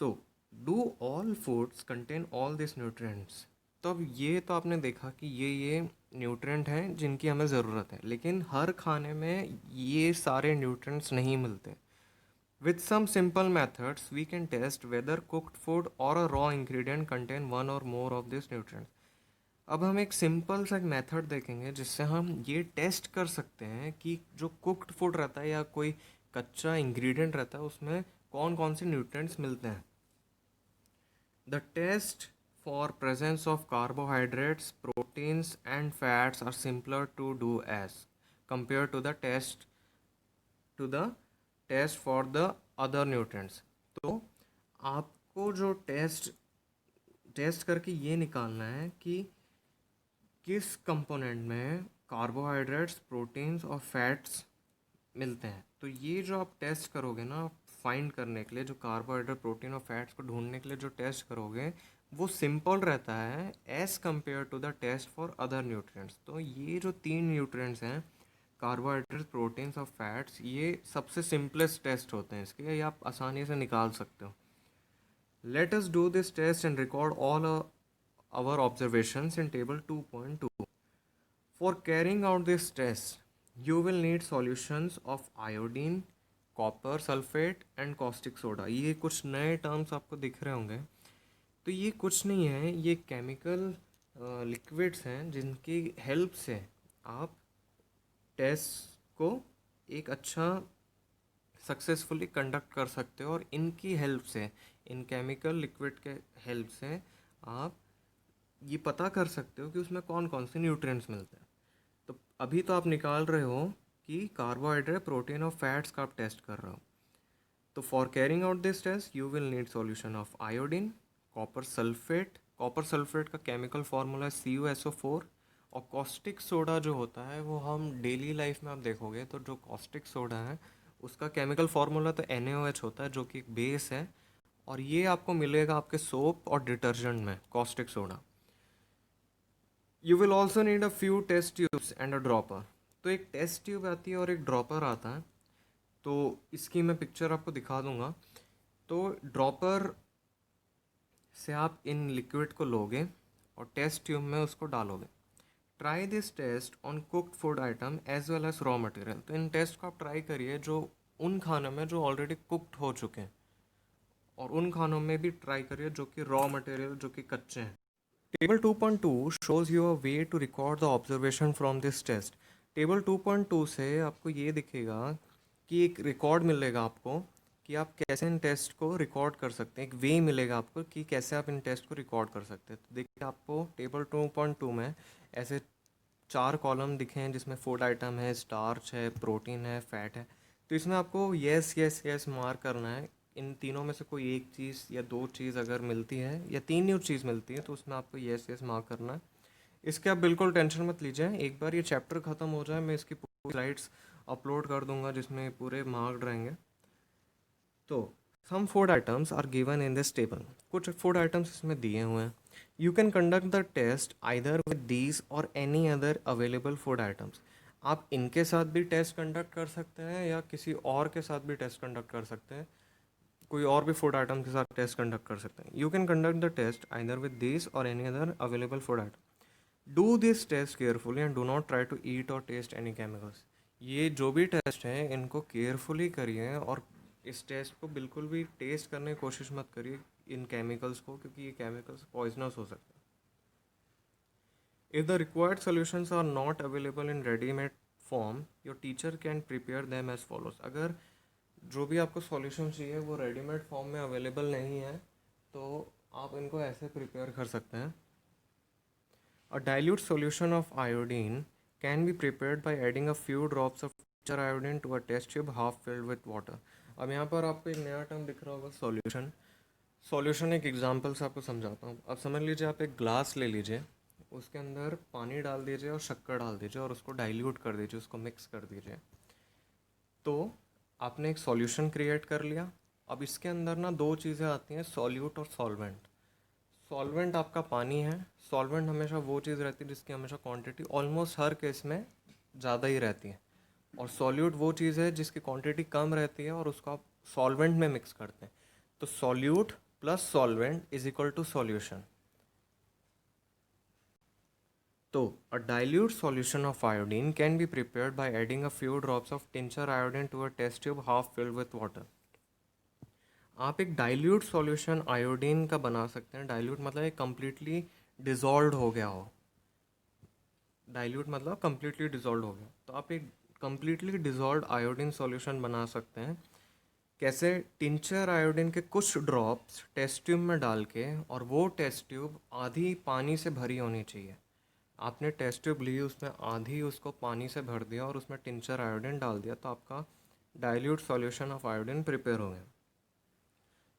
So do all foods contain all this nutrients. तो अब ये तो आपने देखा कि ये न्यूट्रिएंट हैं जिनकी हमें ज़रूरत है, लेकिन हर खाने में ये सारे न्यूट्रिएंट्स नहीं मिलते। With some simple methods we can test whether cooked food or a raw ingredient contain one or more of this nutrients. अब हम एक सिंपल सा एक मेथड देखेंगे जिससे हम ये टेस्ट कर सकते हैं कि जो कुक्ड फूड रहता है या कोई कच्चा इंग्रेडिएंट रहता है उसमें कौन कौन से न्यूट्रिएंट्स मिलते हैं। The test for presence of carbohydrates, proteins and fats are simpler to do as compared to the test for the other nutrients। तो आपको जो टेस्ट करके ये निकालना है कि किस कंपोनेंट में कार्बोहाइड्रेट्स, प्रोटीन्स और फैट्स मिलते हैं। तो ये जो आप टेस्ट करोगे ना, फाइंड करने के लिए, जो कार्बोहाइड्रेट, प्रोटीन और फैट्स को ढूंढने के लिए जो टेस्ट करोगे, वो सिंपल रहता है as compare to the test for other nutrients. तो ये जो 3 न्यूट्रिएंट्स हैं, कार्बोहाइड्रेट्स, प्रोटीन्स और फैट्स, ये सबसे सिंपलेस्ट टेस्ट होते हैं इसके, ये आप आसानी से निकाल सकते हो। Let us do this test and record all our observations in table 2.2. For carrying out this test, you will need solutions of iodine, copper sulphate and caustic soda. ये कुछ नए टर्म्स आपको दिख रहे होंगे। तो ये कुछ नहीं है, ये केमिकल लिक्विड्स हैं जिनकी हेल्प से आप टेस्ट को एक अच्छा सक्सेसफुली कंडक्ट कर सकते हो, और इनकी हेल्प से, इन केमिकल लिक्विड के हेल्प से आप ये पता कर सकते हो कि उसमें कौन कौन से न्यूट्रिएंट्स मिलते हैं। तो अभी तो आप निकाल रहे हो कि कार्बोहाइड्रेट, प्रोटीन और फैट्स का आप टेस्ट कर रहे हो। तो for carrying out this test you will need solution of iodine, copper sulphate का केमिकल फार्मूला है CuSO4, और कॉस्टिक सोडा जो होता है वो हम डेली लाइफ में आप देखोगे तो जो कॉस्टिक सोडा है उसका केमिकल फार्मूला तो NaOH होता है जो कि एक बेस है, और ये आपको मिलेगा आपके सोप और डिटर्जेंट में, caustic soda. You will also need a few test tubes and a dropper. तो एक टेस्ट ट्यूब आती है और एक ड्रॉपर आता है, तो इसकी मैं पिक्चर आपको दिखा दूंगा। तो ड्रॉपर से आप इन लिक्विड को लोगे और टेस्ट ट्यूब में उसको डालोगे। Try this test on cooked food item as well as raw material. तो इन टेस्ट को आप ट्राई करिए जो उन खानों में जो ऑलरेडी कुक्ड हो चुके हैं, और उन खानों में भी ट्राई करिए जो कि रॉ मटेरियल, जो कि कच्चे हैं। Table 2.2 shows you a way to record the observation from this test। Table 2.2 से आपको ये दिखेगा कि एक रिकॉर्ड मिलेगा आपको कि आप कैसे इन टेस्ट को रिकॉर्ड कर सकते हैं, एक वे मिलेगा आपको कि कैसे आप इन टेस्ट को रिकॉर्ड कर सकते हैं। तो देखिए आपको टेबल 2.2 में ऐसे 4 कॉलम दिखे हैं जिसमें फूड आइटम है, स्टार्च है, प्रोटीन है, फैट है। तो इसमें आपको यस यस यस मार्क करना है। इन तीनों में से कोई एक चीज़ या 2 चीज़ अगर मिलती है या 3 न्यू चीज़ मिलती है तो उसमें आपको यस यस मार्क करना है। इसके आप बिल्कुल टेंशन मत लीजिए, एक बार ये चैप्टर ख़त्म हो जाए मैं इसकी पूरी स्लाइड्स अपलोड कर दूंगा जिसमें पूरे मार्क्ड रहेंगे। तो some food items are given in this table. कुछ फूड आइटम्स इसमें दिए हुए हैं। You can conduct the test either with these or any other available food items. आप इनके साथ भी टेस्ट कंडक्ट कर सकते हैं या किसी और के साथ भी टेस्ट कंडक्ट कर सकते हैं, कोई और भी फूड आइटम के साथ टेस्ट कंडक्ट कर सकते हैं। You can conduct the test either with this or any other available food item. Do this test carefully and do not try to eat or taste any chemicals. ये जो भी test हैं इनको carefully करिए, और इस टेस्ट को बिल्कुल भी टेस्ट करने की कोशिश मत करिए इन केमिकल्स को, क्योंकि ये केमिकल्स पॉइजनस हो सकते हैं। If the required solutions are not available in ready-made form, your teacher can prepare them as follows। अगर जो भी आपको सॉल्यूशन चाहिए वो रेडीमेड फॉर्म में अवेलेबल नहीं है तो आप इनको ऐसे प्रिपेयर कर सकते हैं। A dilute solution of iodine can be prepared by adding a few drops of teacher iodine to a test tube half filled with water। अब यहाँ पर आपको एक नया टर्म दिख रहा होगा, सॉल्यूशन। सॉल्यूशन एक एग्जांपल से आपको समझाता हूँ। अब समझ लीजिए आप एक ग्लास ले लीजिए, उसके अंदर पानी डाल दीजिए और शक्कर डाल दीजिए और उसको डाइल्यूट कर दीजिए, उसको मिक्स कर दीजिए। तो आपने एक सॉल्यूशन क्रिएट कर लिया। अब इसके अंदर ना 2 चीज़ें आती हैं, सॉल्यूट और सॉल्वेंट। सॉल्वेंट आपका पानी है। सॉल्वेंट हमेशा वो चीज़ रहती है जिसकी हमेशा क्वांटिटी ऑलमोस्ट हर केस में ज़्यादा ही रहती है, और सॉल्यूट वो चीज़ है जिसकी क्वांटिटी कम रहती है और उसको आप सॉल्वेंट में मिक्स करते हैं। तो solute plus solvent is equal to solution. तो a dilute solution of iodine can be prepared by adding a few drops of tincture iodine to a test tube half filled with water। आप एक dilute solution iodine का बना सकते हैं। Dilute मतलब एक completely dissolve हो गया हो। डाइल्यूट मतलब कम्प्लीटली डिजॉल्व हो गया, तो आप एक कम्प्लीटली डिजॉल्व आयोडीन सॉल्यूशन बना सकते हैं। कैसे? टिंचर आयोडीन के कुछ ड्रॉप्स टेस्ट ट्यूब में डाल के, और वो टेस्ट ट्यूब आधी पानी से भरी होनी चाहिए। आपने टेस्ट ट्यूब ली, उसमें आधी उसको पानी से भर दिया और उसमें टिंचर आयोडीन डाल दिया, तो आपका dilute solution of iodine prepare हो गया।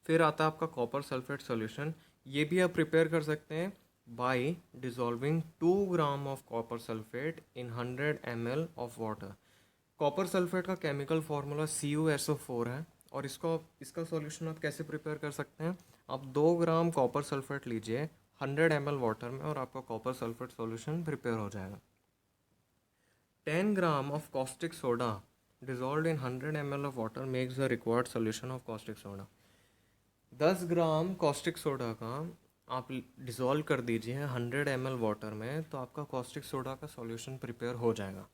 फिर आता है आपका कॉपर सल्फेट सॉल्यूशन। ये भी आप प्रिपेयर कर सकते हैं bye dissolving 2 gram of copper sulphate in 100 ml of water. Copper sulphate का केमिकल फार्मूला CuSO4 है, और इसका सॉल्यूशन आप कैसे प्रिपेयर कर सकते हैं? आप 2 ग्राम कॉपर सल्फेट लीजिए 100 ml वाटर में, और आपका कॉपर सल्फेट सॉल्यूशन प्रिपेयर हो जाएगा। 10 gram of caustic soda dissolved in 100 ml of water makes the required solution of caustic soda। 10 gram caustic soda का आप डिज़ोल्व कर दीजिए 100 ml वाटर में, तो आपका कॉस्टिक सोडा का सॉल्यूशन प्रिपेयर हो जाएगा।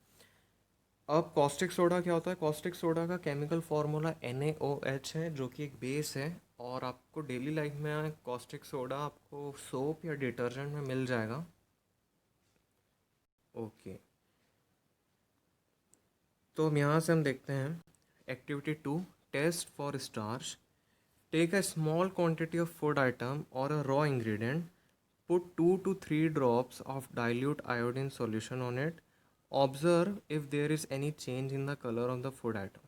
अब कॉस्टिक सोडा क्या होता है? कॉस्टिक सोडा का केमिकल फार्मूला NaOH है, जो कि एक बेस है, और आपको डेली लाइफ में कॉस्टिक सोडा आपको सोप या डिटर्जेंट में मिल जाएगा। ओके, तो अब यहाँ से हम देखते हैं activity 2, test for starch. Take a small quantity of food item और a raw ingredient, put 2 to 3 drops of dilute iodine solution on it, observe if there is any change in the color of the food item।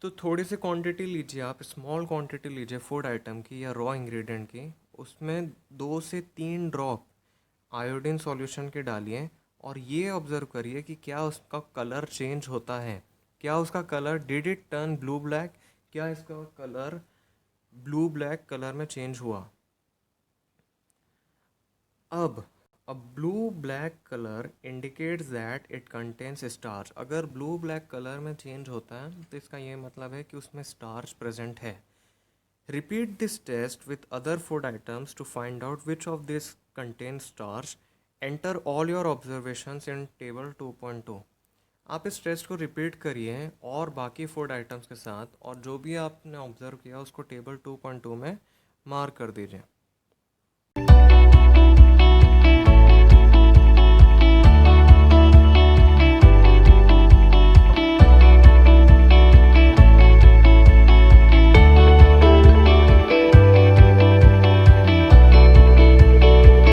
तो थोड़ी सी quantity लीजिए, आप small quantity लीजिए food item की या raw ingredient की, उसमें 2 से 3 ड्रॉप आयोडीन सॉल्यूशन के डालिए, और ये ऑब्ज़र्व करिए कि क्या उसका कलर चेंज होता है। क्या उसका colour did it turn blue black? क्या इसका कलर ब्लू ब्लैक कलर में चेंज हुआ? अब blue black colour indicates that it contains starch. अगर ब्लू ब्लैक कलर में चेंज होता है, तो इसका ये मतलब है कि उसमें स्टार्च प्रेजेंट है। Repeat this test with other food items to find out which of this contain starch. Enter all your observations in table 2.2। आप इस टेस्ट को रिपीट करिए और बाकी फूड आइटम्स के साथ, और जो भी आपने ऑब्जर्व किया उसको टेबल 2.2 में मार्क कर दीजिए।